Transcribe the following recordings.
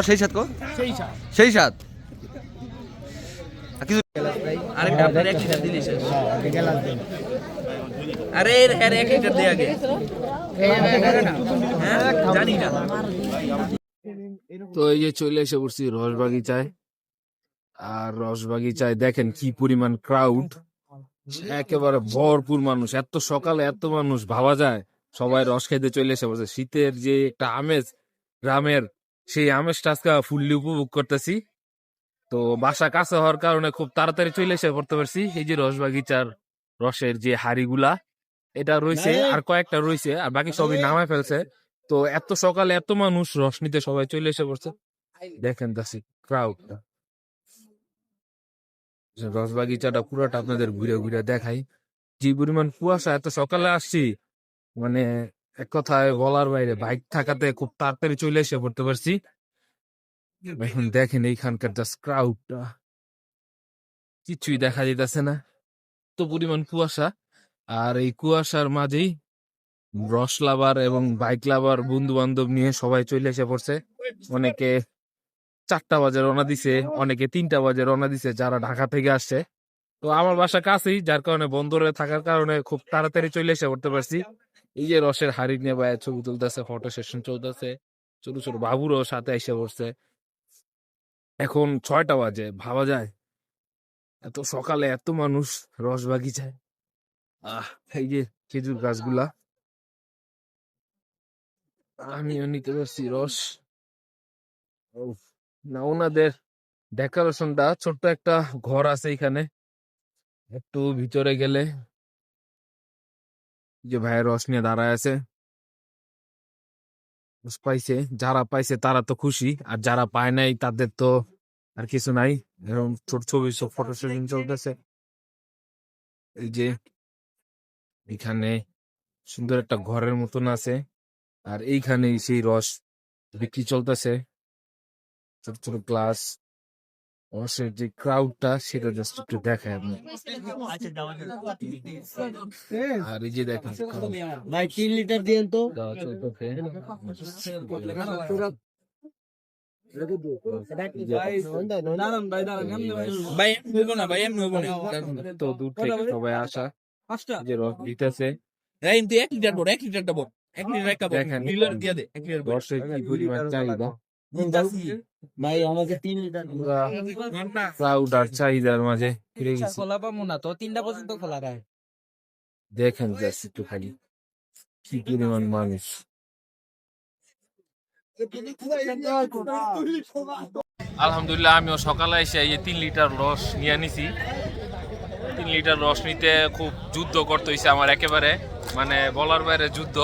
সেই সাত সেই সাত আরেকটা আপনার 1 লিটার দিলি শেষ। আরে এর 1 লিটার দে আগে। জানি না। তো এই যে চলে এসে পড়ছি রস বাগিচায়। আর রস বাগিচায় দেখেন কি পরিমাণ ক্রাউড, একেবারে ভরপুর মানুষ। এত সকালে এত মানুষ, ভাবা যায় সবাই রস খাইতে চলে এসে পড়ছে। শীতের যে একটা আমেজ গ্রামের, সেই আমেজটা আজকে ফুললি উপভোগ করতেছি। তো বাসা কাছে হওয়ার কারণে খুব তাড়াতাড়ি চলে এসে পড়তে পারছি। এই যে রস বাগিচার রসের যে হাড়িগুলা এটা রয়েছে, আর কয়েকটা রয়েছে, আর বাকি সবই নামায় ফেলছে। তো এত সকালে এত মানুষ রস নিতে সবাই চলে এসে পড়ছে। দেখেন দাসি ক্রাউডটা। রস বাগিচাটা পুরোটা আপনাদের ঘুরে ঘুরে দেখাই। যে পরিমাণ কুয়াশা, এত সকালে আসছি, মানে এক কথায় বলার বাইরে। বাইক থাকাতে খুব তাড়াতাড়ি চলে এসে পড়তে পারছি। এখন দেখেন এইখানকার জাস্ট ক্রাউডটা, কিছুই দেখা যেতেছে না, এত পরিমাণ কুয়াশা। আর এই কুয়াশার মাঝেই রস লাভার এবং বাইক লাভার বন্ধু বান্ধব নিয়ে সবাই চলে এসে পড়ছে। অনেকে 4টা বাজে রওনা দিছে, অনেকে 3টা বাজে রওনা দিছে যারা ঢাকা থেকে আসছে। তো আমার বাসা কাছেই, যার কারণে বন্দরে থাকার কারণে খুব তাড়াতাড়ি চলে এসে পড়তে পারছি। এই যে রসের হাড়ি নিয়ে ভাই ছবি তুলতেছে, ফটো সেশন চলতেছে, ছোট ছোট বাবুরও সাথে এসে পড়ছে। এখন 6টা বাজে, ভাবা যায় এত সকালে এত মানুষ রস বাগিচায়। এই যে খেজুর গাছগুলা, আমিও নিতে পারছি রস। না, ওনাদের ডেকোরেশনটা, ছোট্ট একটা ঘর আছে এখানে, একটু ভিতরে গেলে যে ভাই রস নিয়ে দাঁড়ায় আছে। পাইছে, যারা পাইছে তারা তো খুশি, আর যারা পায় নাই তাদের তো আর কিছু নাই। এরকম ছোট ছবি সব ফটো শুটিং চলতেছে। এই যে এখানে সুন্দর একটা ঘরের মতন আছে, আর এইখানে সেই রস বিক্রি চলতেছে। ছোট ছোট গ্লাস, রসের যে ক্রাউডটা সেটা জাস্ট একটু দেখায় আপনি। আর এই যে দেখেন ভাই 3 লিটার দিয়েন তো। দেওয়া চলতেছে। তো দূর থেকে সবাই আসা, যে রস দিতেছে। দেখেন রসের কি পরিমাণ চাহিদা, ভাই আমাকে 3 লিটার ক্রাউড আর চাহিদার মাঝে ফিরে গেছি। খোলা পাবো না তো, 3টা পর্যন্ত খোলা রায়। দেখেন জাস্ট একটু খালি কি পরিমাণ মানুষ। আলহামদুলিল্লাহ, আমিও সকালে এসে এই 3 লিটার রস নিয়ে নিছি। 3 লিটার রস নিতে খুব যুদ্ধ করতে হয়েছে আমার, একেবারে মানে বলার বাইরে যুদ্ধ।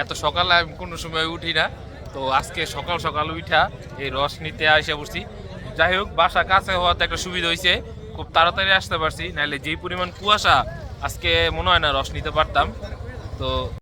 এত সকালে আমি কোনো সময় উঠি না, তো আজকে সকাল সকাল উঠা এই রস নিতে এসে পড়ছি। যাই হোক, বাসা কাছে হওয়াতে একটা সুবিধা হয়েছে, খুব তাড়াতাড়ি আসতে পারছি, নাহলে যেই পরিমাণ কুয়াশা আজকে মনে হয় না রস নিতে পারতাম। তো